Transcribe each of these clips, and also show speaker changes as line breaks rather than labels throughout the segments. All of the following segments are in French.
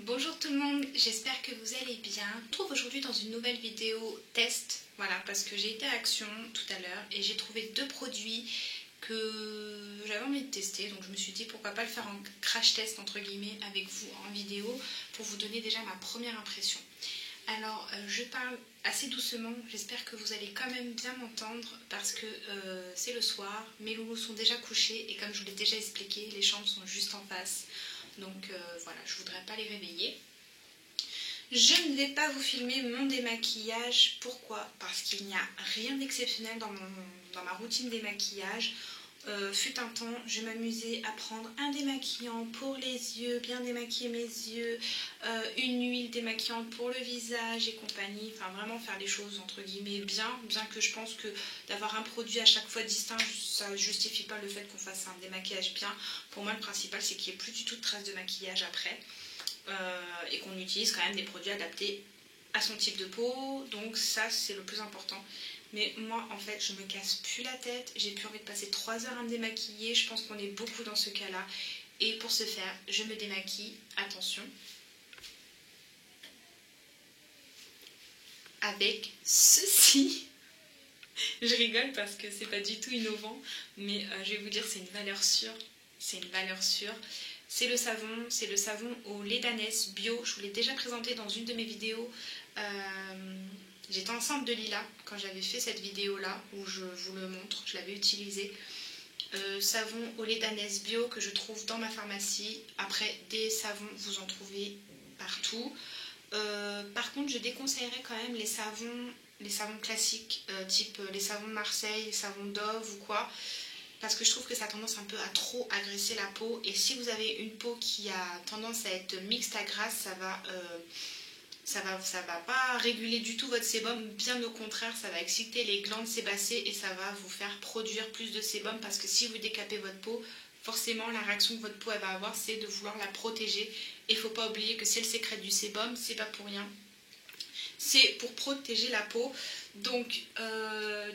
Bonjour tout le monde, j'espère que vous allez bien. Je me trouve aujourd'hui dans une nouvelle vidéo test, voilà, parce que j'ai été à Action tout à l'heure et j'ai trouvé deux produits que j'avais envie de tester, donc je me suis dit pourquoi pas le faire en crash test entre guillemets avec vous en vidéo pour vous donner déjà ma première impression. Alors je parle assez doucement, j'espère que vous allez quand même bien m'entendre parce que c'est le soir, mes loulous sont déjà couchés et comme je vous l'ai déjà expliqué, les chambres sont juste en face. Donc voilà, je ne voudrais pas les réveiller. Je ne vais pas vous filmer mon démaquillage. Pourquoi? Parce qu'il n'y a rien d'exceptionnel dans ma routine démaquillage. Fut un temps, je m'amusais à prendre un démaquillant pour les yeux, bien démaquiller mes yeux, une huile démaquillante pour le visage et compagnie. Enfin vraiment faire les choses entre guillemets bien que je pense que d'avoir un produit à chaque fois distinct, ça ne justifie pas le fait qu'on fasse un démaquillage bien. Pour moi le principal c'est qu'il n'y ait plus du tout de traces de maquillage après et qu'on utilise quand même des produits adaptés à son type de peau. Donc ça c'est le plus important. Mais moi, en fait, je me casse plus la tête. J'ai plus envie de passer 3 heures à me démaquiller. Je pense qu'on est beaucoup dans ce cas-là. Et pour ce faire, je me démaquille. Attention. Avec ceci. Je rigole parce que c'est pas du tout innovant. Mais je vais vous dire, c'est une valeur sûre. C'est une valeur sûre. C'est le savon au lait d'ânesse bio. Je vous l'ai déjà présenté dans une de mes vidéos. J'étais enceinte de Lila quand j'avais fait cette vidéo là où je vous le montre, je l'avais utilisé. Savon au lait d'ânesse bio que je trouve dans ma pharmacie. Après des savons vous en trouvez partout. Par contre je déconseillerais quand même les savons classiques type les savons de Marseille, les savons Dove ou quoi. Parce que je trouve que ça a tendance un peu à trop agresser la peau. Et si vous avez une peau qui a tendance à être mixte à grasse, ça va pas réguler du tout votre sébum, bien au contraire, ça va exciter les glandes sébacées et ça va vous faire produire plus de sébum parce que si vous décapez votre peau, forcément la réaction que votre peau elle va avoir c'est de vouloir la protéger. Et il ne faut pas oublier que si elle sécrète du sébum, c'est pas pour rien. C'est pour protéger la peau. Donc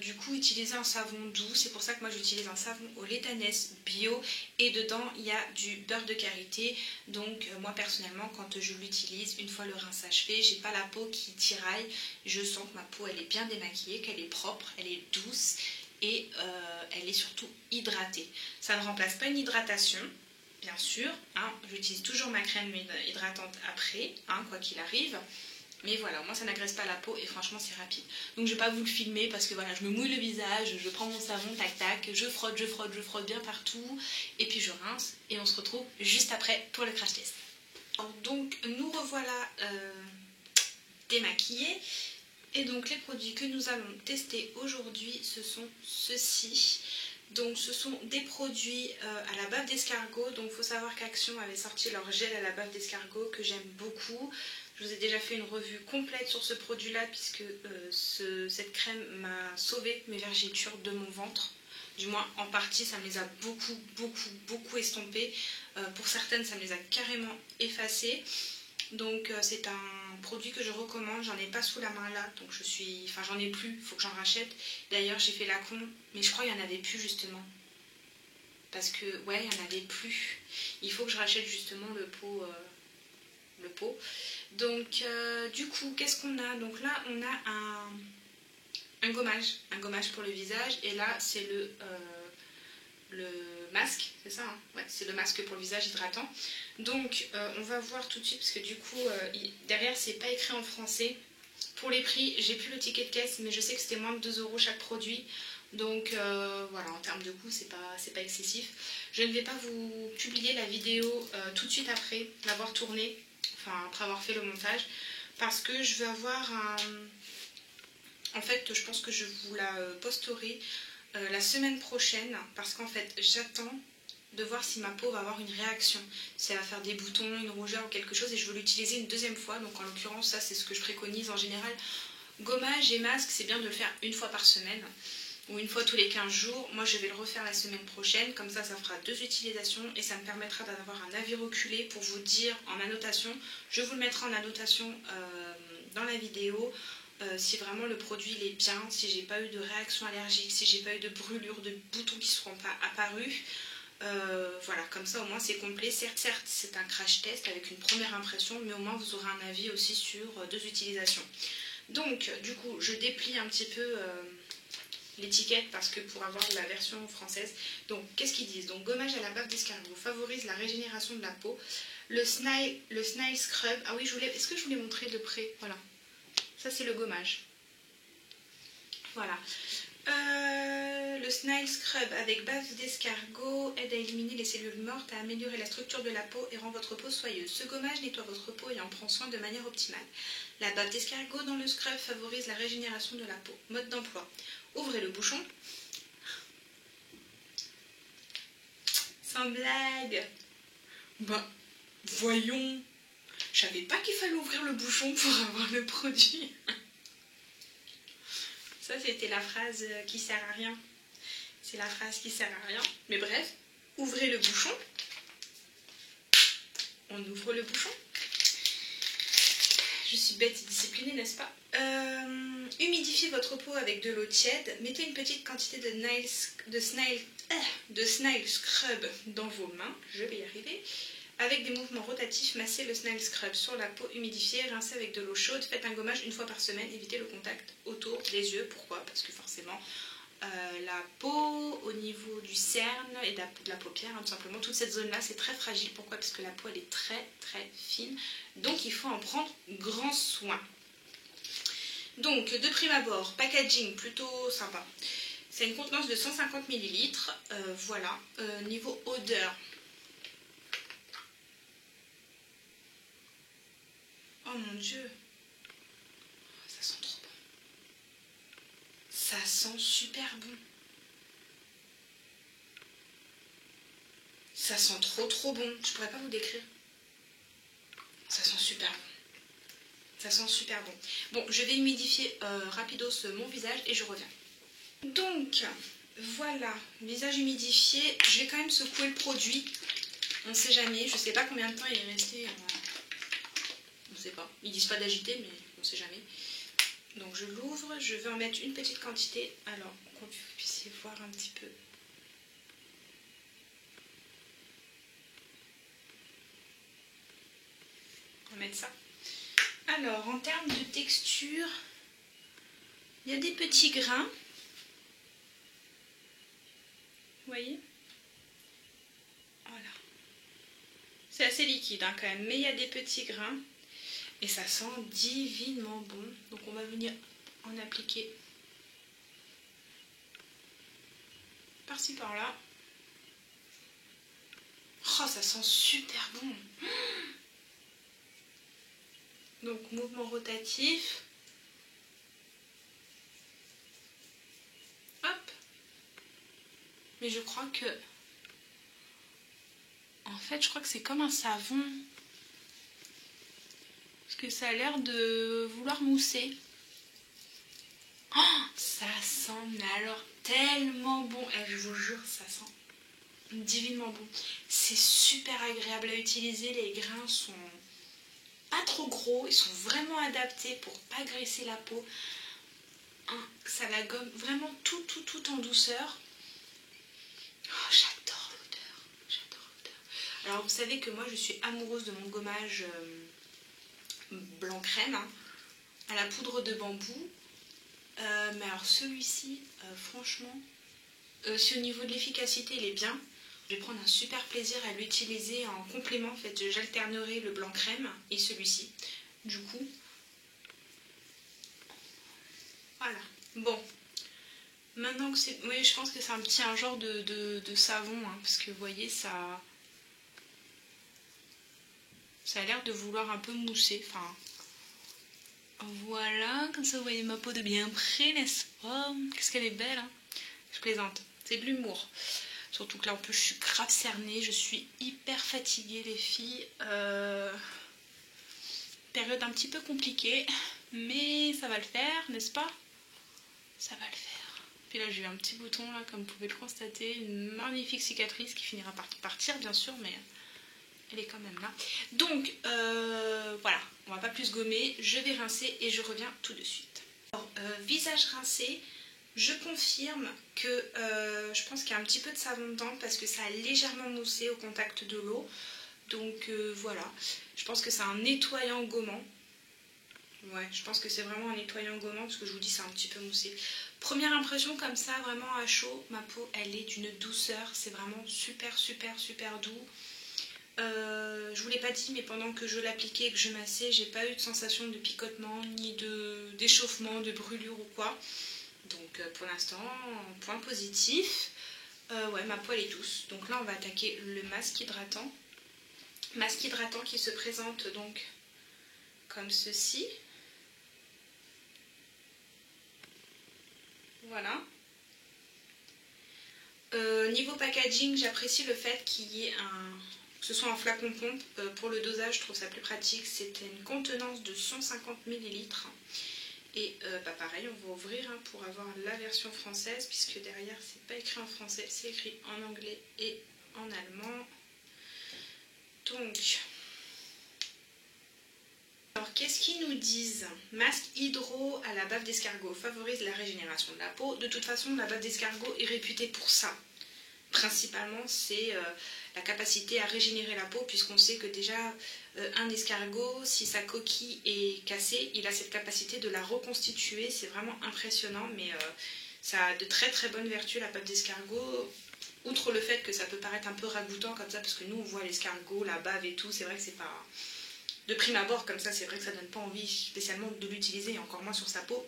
du coup utiliser un savon doux, c'est pour ça que moi j'utilise un savon au lait d'ânesse bio et dedans il y a du beurre de karité. Donc moi personnellement quand je l'utilise, une fois le rinçage fait, j'ai pas la peau qui tiraille, je sens que ma peau elle est bien démaquillée, qu'elle est propre, elle est douce et elle est surtout hydratée. Ça ne remplace pas une hydratation bien sûr, hein, j'utilise toujours ma crème hydratante après, hein, quoi qu'il arrive. Mais voilà, moi ça n'agresse pas la peau et franchement c'est rapide. Donc je vais pas vous le filmer parce que voilà, je me mouille le visage, je prends mon savon, tac tac, je frotte bien partout et puis je rince et on se retrouve juste après pour le crash test. Donc nous revoilà démaquillés et donc les produits que nous allons tester aujourd'hui ce sont ceux-ci. Donc ce sont des produits à la bave d'escargot. Donc il faut savoir qu'Action avait sorti leur gel à la bave d'escargot que j'aime beaucoup. Je vous ai déjà fait une revue complète sur ce produit là puisque cette crème m'a sauvé mes vergetures de mon ventre. Du moins en partie ça me les a beaucoup estompées. Pour certaines ça me les a carrément effacées. Donc c'est un produit que je recommande, j'en ai pas sous la main là, donc j'en ai plus, il faut que j'en rachète. D'ailleurs j'ai fait la con, mais je crois qu'il n'y en avait plus justement. Parce que ouais, il n'y en avait plus. Il faut que je rachète justement le pot. Donc du coup, qu'est-ce qu'on a? Donc là on a un gommage pour le visage, et là c'est le masque, c'est ça hein, ouais, c'est le masque pour le visage hydratant. Donc on va voir tout de suite parce que du coup derrière c'est pas écrit en français. Pour les prix, j'ai plus le ticket de caisse mais je sais que c'était moins de 2 € chaque produit. Donc voilà, en termes de coût c'est pas excessif. Je ne vais pas vous publier la vidéo tout de suite après l'avoir tournée, enfin après avoir fait le montage, parce que je vais avoir en fait je pense que je vous la posterai la semaine prochaine, parce qu'en fait j'attends de voir si ma peau va avoir une réaction, si elle va faire des boutons, une rougeur ou quelque chose, et je veux l'utiliser une deuxième fois. Donc en l'occurrence ça c'est ce que je préconise en général. Gommage et masque c'est bien de le faire une fois par semaine ou une fois tous les 15 jours. Moi je vais le refaire la semaine prochaine, comme ça fera 2 utilisations et ça me permettra d'avoir un avis reculé pour vous dire en annotation. Je vous le mettrai en annotation dans la vidéo. Si vraiment le produit il est bien, si j'ai pas eu de réaction allergique, si j'ai pas eu de brûlures, de boutons qui ne seront pas apparus. Voilà, comme ça au moins c'est complet. Certes c'est un crash test avec une première impression, mais au moins vous aurez un avis aussi sur 2 utilisations. Donc du coup je déplie un petit peu l'étiquette parce que pour avoir la version française. Donc qu'est-ce qu'ils disent? Donc gommage à la bave d'escargot favorise la régénération de la peau. Le Snail Scrub, ah oui est-ce que je vous l'ai montré de près? Voilà, ça c'est le gommage. Voilà. Le Snail Scrub avec bave d'escargot aide à éliminer les cellules mortes, à améliorer la structure de la peau et rend votre peau soyeuse. Ce gommage nettoie votre peau et en prend soin de manière optimale. La bave d'escargot dans le scrub favorise la régénération de la peau. Mode d'emploi. Ouvrez le bouchon. Sans blague. Bah, voyons. Je savais pas qu'il fallait ouvrir le bouchon pour avoir le produit. Ça, c'était la phrase qui sert à rien. C'est la phrase qui sert à rien. Mais bref, ouvrez le bouchon. On ouvre le bouchon. Je suis bête et disciplinée, n'est-ce pas? Humidifiez votre peau avec de l'eau tiède. Mettez une petite quantité de Snail Scrub dans vos mains. Je vais y arriver. Avec des mouvements rotatifs, massez le Snail Scrub sur la peau humidifiée, rincez avec de l'eau chaude, faites un gommage 1 fois par semaine, évitez le contact autour des yeux. Pourquoi? Parce que forcément, la peau au niveau du cerne et de la paupière, tout simplement, toute cette zone-là, c'est très fragile. Pourquoi? Parce que la peau, elle est très très fine, donc il faut en prendre grand soin. Donc, de prime abord, packaging plutôt sympa. C'est une contenance de 150 ml, voilà. Niveau odeur, oh mon Dieu, ça sent trop bon. Ça sent super bon. Ça sent trop bon. Je pourrais pas vous décrire. Ça sent super bon. Ça sent super bon. Bon, je vais humidifier rapidos mon visage et je reviens. Donc, voilà, visage humidifié. Je vais quand même secouer le produit. On ne sait jamais. Je ne sais pas combien de temps il est resté. On ne sait pas. Ils disent pas d'agiter, mais on ne sait jamais. Donc je l'ouvre, je vais en mettre une petite quantité, alors que vous puissiez voir un petit peu. On va mettre ça. Alors en termes de texture, il y a des petits grains. Vous voyez? Voilà. C'est assez liquide hein, quand même, mais il y a des petits grains. Et ça sent divinement bon. Donc on va venir en appliquer par-ci par-là. Oh, ça sent super bon. Donc mouvement rotatif. Hop. Mais je crois que... En fait, je crois que c'est comme un savon. Que ça a l'air de vouloir mousser. Oh, ça sent, mais alors tellement bon. Et je vous jure, ça sent divinement bon. C'est super agréable à utiliser. Les grains sont pas trop gros. Ils sont vraiment adaptés pour pas graisser la peau. Ça la gomme vraiment tout en douceur. Oh, j'adore l'odeur. J'adore l'odeur. Alors vous savez que moi je suis amoureuse de mon gommage blanc crème hein, à la poudre de bambou, mais alors celui-ci franchement si au niveau de l'efficacité il est bien, je vais prendre un super plaisir à l'utiliser en complément. En fait j'alternerai le blanc crème et celui-ci du coup. Voilà, bon, maintenant que c'est, oui je pense que c'est un genre de savon hein, parce que vous voyez ça a l'air de vouloir un peu mousser, enfin voilà, comme ça vous voyez ma peau de bien près, n'est-ce pas? Qu'est-ce qu'elle est belle hein? Je plaisante, c'est de l'humour. Surtout que là en plus je suis grave cernée, je suis hyper fatiguée les filles. Période un petit peu compliquée, mais ça va le faire, n'est-ce pas? Ça va le faire. Puis là j'ai eu un petit bouton là, comme vous pouvez le constater, une magnifique cicatrice qui finira par partir bien sûr, mais... elle est quand même là. Donc, voilà, on va pas plus gommer. Je vais rincer et je reviens tout de suite. Alors, visage rincé, Je confirme que je pense qu'il y a un petit peu de savon dedans parce que ça a légèrement moussé au contact de l'eau. Donc voilà, je pense que c'est un nettoyant gommant. Ouais, je pense que c'est vraiment un nettoyant gommant parce que je vous dis c'est un petit peu moussé. Première impression comme ça, vraiment à chaud, ma peau elle est d'une douceur, c'est vraiment super doux. Je vous l'ai pas dit mais pendant que je l'appliquais et que je massais, j'ai pas eu de sensation de picotement, ni d'échauffement, de brûlure ou quoi. Donc pour l'instant, point positif. Ouais, ma peau elle est douce. Donc là on va attaquer le masque hydratant. Masque hydratant qui se présente donc comme ceci. Voilà. Niveau packaging, j'apprécie le fait qu'il y ait que ce soit un flacon pompe. Pour le dosage, je trouve ça plus pratique. C'était une contenance de 150 ml. Et pareil, on va ouvrir pour avoir la version française, puisque derrière, c'est pas écrit en français, c'est écrit en anglais et en allemand. Donc, alors qu'est-ce qu'ils nous disent? Masque hydro à la bave d'escargot favorise la régénération de la peau. De toute façon, la bave d'escargot est réputée pour ça. Principalement, c'est la capacité à régénérer la peau, puisqu'on sait que déjà, un escargot, si sa coquille est cassée, il a cette capacité de la reconstituer. C'est vraiment impressionnant, mais ça a de très bonnes vertus, la bave d'escargot. Outre le fait que ça peut paraître un peu ragoûtant comme ça, parce que nous, on voit l'escargot, la bave et tout, c'est vrai que c'est pas... De prime abord, comme ça, c'est vrai que ça donne pas envie spécialement de l'utiliser, et encore moins sur sa peau.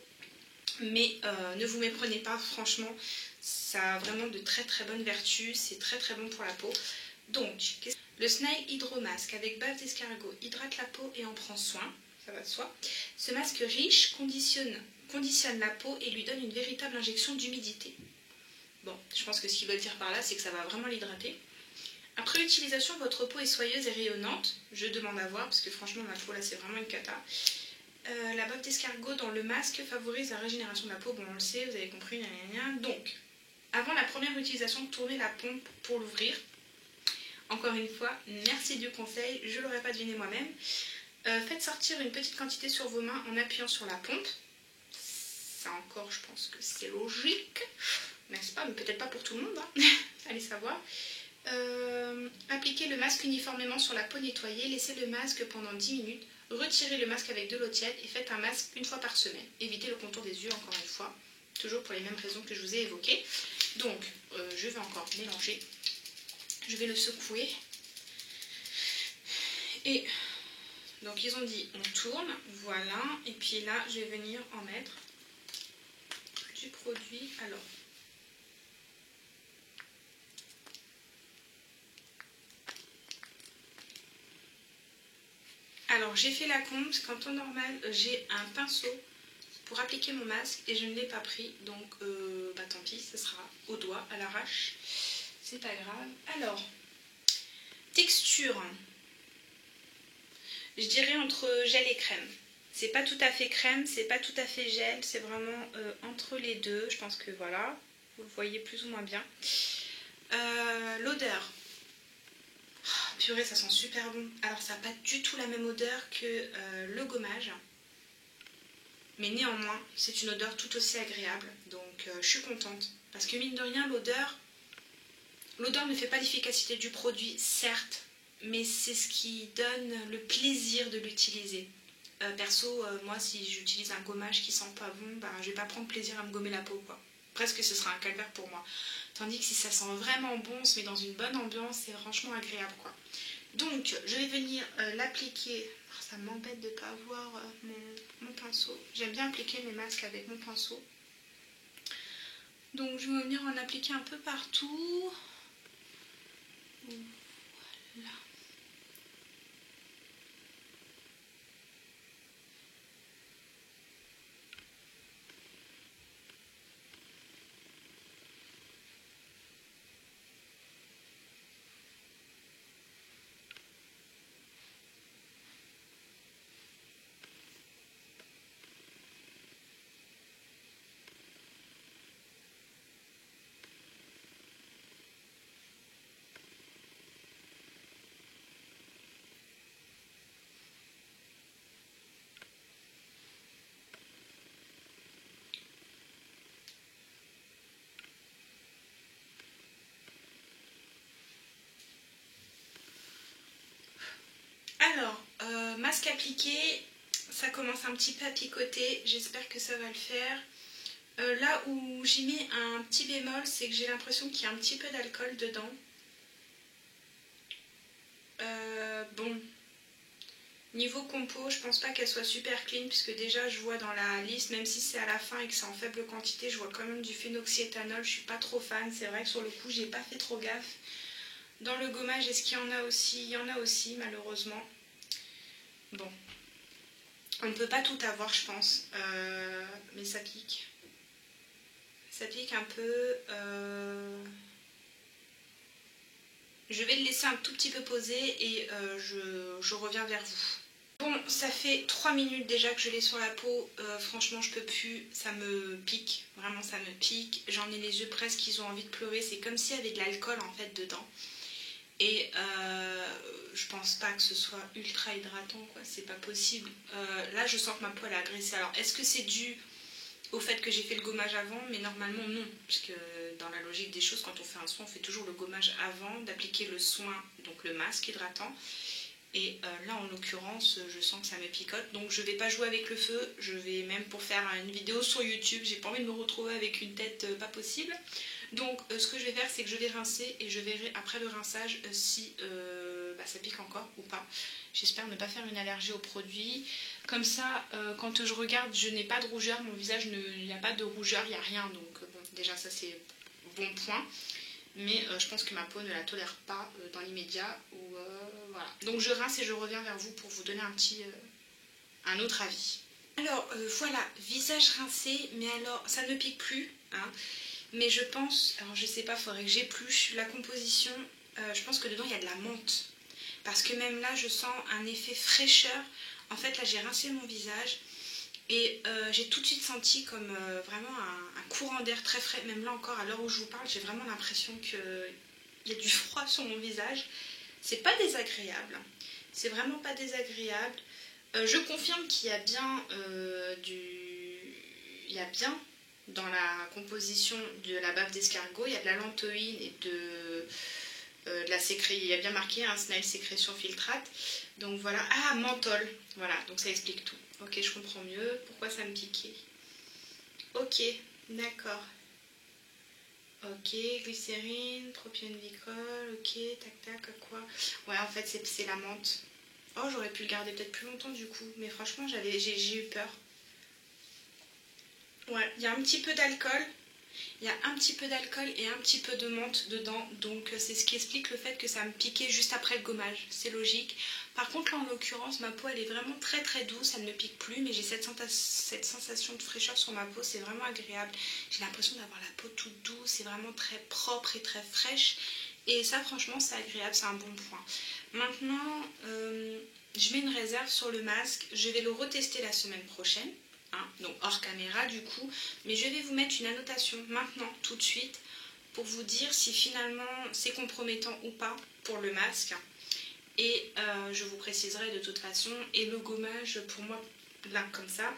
Mais ne vous méprenez pas, franchement, ça a vraiment de très bonnes vertus, c'est très bon pour la peau. Donc, le Snail Hydro Mask avec bave d'escargot hydrate la peau et en prend soin, ça va de soi. Ce masque riche conditionne la peau et lui donne une véritable injection d'humidité. Bon, je pense que ce qu'il veut dire par là, c'est que ça va vraiment l'hydrater. Après l'utilisation, votre peau est soyeuse et rayonnante. Je demande à voir, parce que franchement, ma peau là, c'est vraiment une cata. La bave d'escargot dans le masque favorise la régénération de la peau. Bon, on le sait, vous avez compris, Donc, avant la première utilisation, tournez la pompe pour l'ouvrir. Encore une fois, merci du conseil, je ne l'aurais pas deviné moi-même. Faites sortir une petite quantité sur vos mains en appuyant sur la pompe. Ça encore, je pense que c'est logique, n'est-ce pas? Mais peut-être pas pour tout le monde, hein. Allez savoir. Appliquez le masque uniformément sur la peau nettoyée, laissez le masque pendant 10 minutes, retirez le masque avec de l'eau tiède et faites un masque une fois par semaine. Évitez le contour des yeux encore une fois, toujours pour les mêmes raisons que je vous ai évoquées. Donc, je vais encore mélanger, je vais le secouer. Et donc ils ont dit on tourne, voilà, et puis là je vais venir en mettre du produit. Alors j'ai fait la compte, qu'en temps normal j'ai un pinceau pour appliquer mon masque et je ne l'ai pas pris, donc tant pis, ce sera au doigt, à l'arrache, c'est pas grave. Alors, texture, je dirais entre gel et crème. C'est pas tout à fait crème, c'est pas tout à fait gel, c'est vraiment entre les deux. Je pense que voilà, vous le voyez plus ou moins bien. L'odeur. Oh, purée, ça sent super bon. Alors ça n'a pas du tout la même odeur que le gommage. Mais néanmoins, c'est une odeur tout aussi agréable. Donc je suis contente. Parce que mine de rien, l'odeur ne fait pas l'efficacité du produit, certes. Mais c'est ce qui donne le plaisir de l'utiliser. Perso, moi si j'utilise un gommage qui sent pas bon, je vais pas prendre plaisir à me gommer la peau, quoi. Presque ce sera un calvaire pour moi. Tandis que si ça sent vraiment bon, on se met dans une bonne ambiance, c'est franchement agréable, quoi. Donc je vais venir l'appliquer. Oh, ça m'embête de ne pas avoir mon pinceau. J'aime bien appliquer mes masques avec mon pinceau. Donc je vais venir en appliquer un peu partout. Voilà. Alors, masque appliqué, ça commence un petit peu à picoter, j'espère que ça va le faire. Là où j'ai mis un petit bémol, c'est que j'ai l'impression qu'il y a un petit peu d'alcool dedans. Bon, niveau compo, je pense pas qu'elle soit super clean, puisque déjà je vois dans la liste, même si c'est à la fin et que c'est en faible quantité, je vois quand même du phénoxyéthanol, je suis pas trop fan, c'est vrai que sur le coup j'ai pas fait trop gaffe. Dans le gommage, est-ce qu'il y en a aussi? Il y en a aussi, malheureusement. Bon, on ne peut pas tout avoir, je pense, mais ça pique. Ça pique un peu. Je vais le laisser un tout petit peu poser et je reviens vers vous. Bon, ça fait 3 minutes déjà que je l'ai sur la peau. Franchement, je peux plus. Ça me pique. Vraiment, ça me pique. J'en ai les yeux presque, ils ont envie de pleurer. C'est comme s'il y avait de l'alcool en fait dedans. Et je pense pas que ce soit ultra hydratant, quoi. C'est pas possible. Là, je sens que ma peau elle a agressé. Alors, est-ce que c'est dû au fait que j'ai fait le gommage avant? Mais normalement non, puisque dans la logique des choses, quand on fait un soin, on fait toujours le gommage avant d'appliquer le soin, donc le masque hydratant. Et là en l'occurrence, je sens que ça me picote, donc je vais pas jouer avec le feu. Je vais même, pour faire une vidéo sur YouTube, j'ai pas envie de me retrouver avec une tête pas possible. Donc ce que je vais faire, c'est que je vais rincer et je verrai après le rinçage si ça pique encore ou pas. J'espère ne pas faire une allergie au produit. Comme ça, quand je regarde, je n'ai pas de rougeur. Mon visage, il n'y a pas de rougeur, il n'y a rien. Donc bon, déjà ça c'est bon point. Mais je pense que ma peau ne la tolère pas dans l'immédiat. Voilà. Donc je rince et je reviens vers vous pour vous donner un autre avis. Alors voilà, visage rincé, mais alors ça ne pique plus. Hein. Mais je pense, alors je sais pas, il faudrait que j'épluche la composition. Je pense que dedans il y a de la menthe. Parce que même là, je sens un effet fraîcheur. En fait, là, j'ai rincé mon visage et j'ai tout de suite senti comme vraiment un courant d'air très frais. Même là encore, à l'heure où je vous parle, j'ai vraiment l'impression qu'il y a du froid sur mon visage. C'est pas désagréable. C'est vraiment pas désagréable. Je confirme qu'il y a bien Il y a bien dans la composition de la bave d'escargot, il y a de la lantoïne et de la sécrétion, il y a bien marqué un snail sécrétion filtrate. Donc voilà, ah menthol, voilà, donc ça explique tout. Ok, je comprends mieux pourquoi ça me piquait. Ok, d'accord. Ok, glycérine, propionvicol, ok, tac tac, quoi. Ouais, en fait c'est la menthe. Oh, j'aurais pu le garder peut-être plus longtemps du coup, mais franchement j'ai eu peur. Ouais, il y a un petit peu d'alcool. Il y a un petit peu d'alcool et un petit peu de menthe dedans, donc c'est ce qui explique le fait que ça me piquait juste après le gommage, c'est logique. Par contre là en l'occurrence ma peau elle est vraiment très très douce, elle ne pique plus, mais j'ai cette sensation de fraîcheur sur ma peau, c'est vraiment agréable. J'ai l'impression d'avoir la peau toute douce, c'est vraiment très propre et très fraîche, et ça franchement c'est agréable, c'est un bon point. Maintenant je mets une réserve sur le masque, je vais le retester la semaine prochaine. Hein, donc hors caméra du coup, mais je vais vous mettre une annotation maintenant tout de suite pour vous dire si finalement c'est compromettant ou pas pour le masque, et je vous préciserai de toute façon. Et le gommage pour moi là comme ça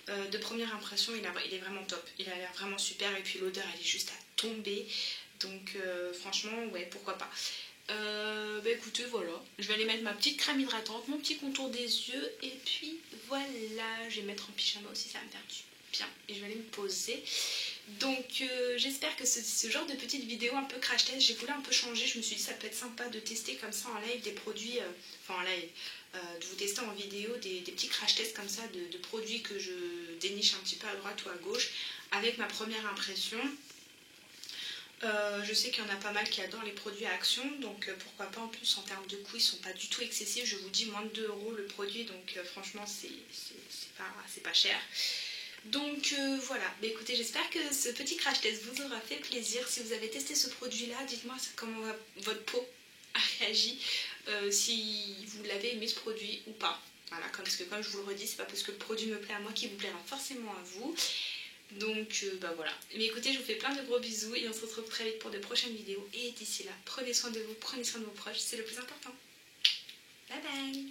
de première impression il est vraiment top, il a l'air vraiment super, et puis l'odeur elle est juste à tomber, donc franchement ouais pourquoi pas. Écoutez voilà, je vais aller mettre ma petite crème hydratante, mon petit contour des yeux, et puis voilà, je vais mettre en pyjama aussi, ça va me faire du bien, et je vais aller me poser. Donc j'espère que ce genre de petite vidéo un peu crash test, j'ai voulu un peu changer, je me suis dit ça peut être sympa de tester comme ça en live des produits, enfin en live, de vous tester en vidéo des petits crash tests comme ça de produits que je déniche un petit peu à droite ou à gauche avec ma première impression. Je sais qu'il y en a pas mal qui adorent les produits à action, donc pourquoi pas. En plus en termes de coût ils sont pas du tout excessifs, je vous dis moins de 2 € le produit, donc franchement c'est pas cher. Donc voilà, écoutez, j'espère que ce petit crash test vous aura fait plaisir. Si vous avez testé ce produit là, dites-moi comment votre peau a réagi, si vous l'avez aimé ce produit ou pas. Voilà, parce que comme je vous le redis, c'est pas parce que le produit me plaît à moi qu'il vous plaira forcément à vous. Donc voilà. Mais écoutez, je vous fais plein de gros bisous et on se retrouve très vite pour de prochaines vidéos. Et d'ici là, prenez soin de vous, prenez soin de vos proches, c'est le plus important. Bye bye.